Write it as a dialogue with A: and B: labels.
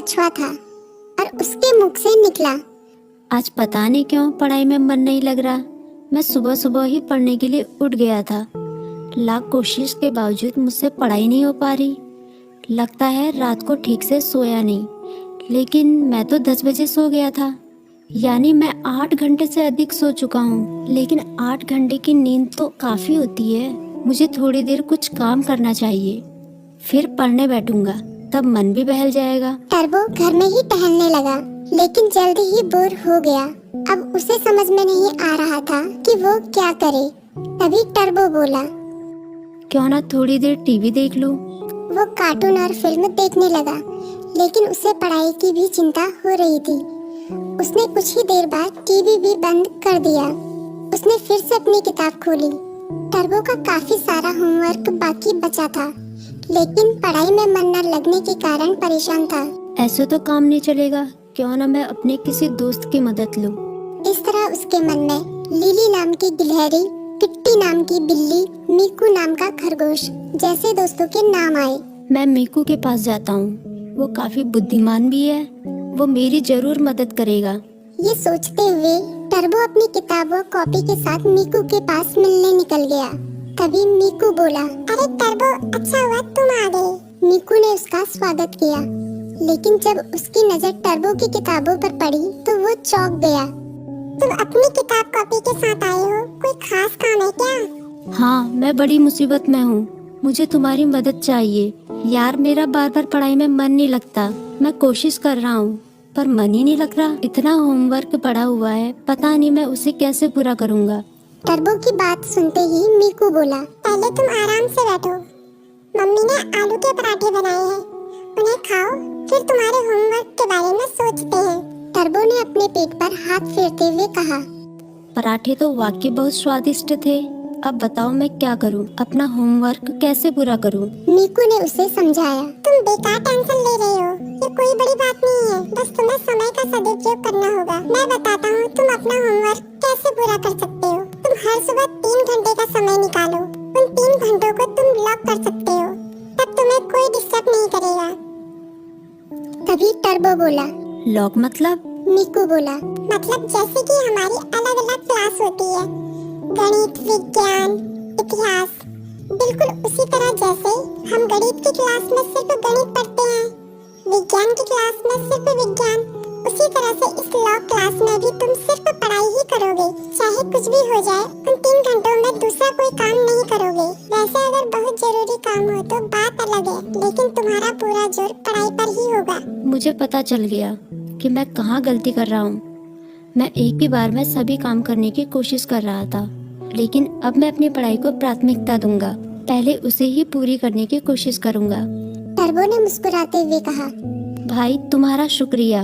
A: कछुआ था और उसके मुख से निकला।
B: आज पता नहीं क्यों पढ़ाई में मन नहीं लग रहा। मैं सुबह सुबह ही पढ़ने के लिए उठ गया था। लाख कोशिश के बावजूद मुझसे पढ़ाई नहीं हो पा रही। लगता है रात को ठीक से सोया नहीं, लेकिन मैं तो 10 बजे सो गया था। यानी मैं 8 घंटे से अधिक सो चुका हूँ। लेकिन 8 घंटे की नींद तो काफी होती है। मुझे थोड़ी देर कुछ काम करना चाहिए, फिर पढ़ने बैठूंगा, तब मन भी बहल जाएगा।
A: टर्बो घर में ही टहलने लगा, लेकिन जल्दी ही बोर हो गया। अब उसे समझ में नहीं आ रहा था कि वो क्या करे। तभी टर्बो बोला,
B: क्यों ना थोड़ी देर टीवी देख लूं।
A: वो कार्टून और फिल्म देखने लगा, लेकिन उसे पढ़ाई की भी चिंता हो रही थी। उसने कुछ ही देर बाद टीवी भी बंद कर दिया। उसने फिर से अपनी किताब खोली। टर्बो का काफी सारा होमवर्क बाकी बचा था, लेकिन पढ़ाई में मन न लगने के कारण परेशान था।
B: ऐसे तो काम नहीं चलेगा, क्यों ना मैं अपने किसी दोस्त की मदद लूं।
A: इस तरह उसके मन में लिली नाम की गिलहरी, किट्टी नाम की बिल्ली, मीकू नाम का खरगोश जैसे दोस्तों के नाम आए।
B: मैं मीकू के पास जाता हूँ, वो काफी बुद्धिमान भी है, वो मेरी जरूर मदद करेगा।
A: ये सोचते हुए टर्बो अपनी किताब व कॉपी के साथ मीकू के पास मिलने निकल गया। तभी मीकू बोला, अरे टर्बो, अच्छा हुआ तुम आ गए। मीकू ने उसका स्वागत किया, लेकिन जब उसकी नजर टर्बो की किताबों पर पड़ी तो वो चौंक गया। तुम अपनी किताब कॉपी के साथ आए हो, कोई खास काम है क्या?
B: हाँ, मैं बड़ी मुसीबत में हूँ, मुझे तुम्हारी मदद चाहिए। यार, मेरा बार बार पढ़ाई में मन नहीं लगता। मैं कोशिश कर रहा हूँ, पर मन ही नहीं लग रहा। इतना होमवर्क पड़ा हुआ है, पता नहीं मैं उसे कैसे पूरा करूँगा।
A: टर्बो की बात सुनते ही मीकू बोला, पहले तुम आराम से बैठो। मम्मी ने आलू के पराठे बनाए हैं, उन्हें खाओ, फिर तुम्हारे होमवर्क के बारे में सोचते हैं। टर्बो ने अपने पेट पर हाथ फेरते हुए कहा,
B: पराठे तो वाकई बहुत स्वादिष्ट थे। अब बताओ मैं क्या करूं? अपना होमवर्क कैसे पूरा करूं?
A: मीकू ने उसे समझाया, तुम बेकार टेंशन ले रहे हो, ये कोई बड़ी बात नहीं है, बस तुम्हें समय का सदुपयोग करना होगा। मैं बताता हूँ तुम अपना होमवर्क कैसे पूरा कर सकते हो। तुम हर सुबह 3 घंटे का समय निकालो, उन 3 घंटों को तुम ब्लॉक कर सकते हो, तब तुम्हें कोई डिस्टर्ब नहीं करेगा। तभी टर्बो बोला,
B: लॉक मतलब?
A: मीकू बोला, मतलब जैसे कि हमारी अलग अलग क्लास होती है, गणित, विज्ञान, इतिहास, बिल्कुल उसी तरह जैसे हम गणित की क्लास में सिर्फ गणित पढ़ते हैं, विज्ञान की क्लास में सिर्फ विज्ञान, उसी तरह से इस लॉ क्लास में भी तुम सिर्फ पढ़ाई ही करोगे। चाहे कुछ भी हो जाए, उन 3 घंटों में दूसरा कोई काम नहीं करोगे। वैसे अगर बहुत जरूरी काम हो तो बात अलग है, लेकिन तुम्हारा पूरा जोर पढ़ाई पर ही होगा।
B: मुझे पता चल गया कि मैं कहाँ गलती कर रहा हूँ। मैं एक ही बार में सभी काम करने की कोशिश कर रहा था, लेकिन अब मैं अपनी पढ़ाई को प्राथमिकता दूंगा। पहले उसे ही पूरी करने की कोशिश करूंगा।
A: टर्बो ने मुस्कुराते हुए कहा,
B: भाई, तुम्हारा शुक्रिया।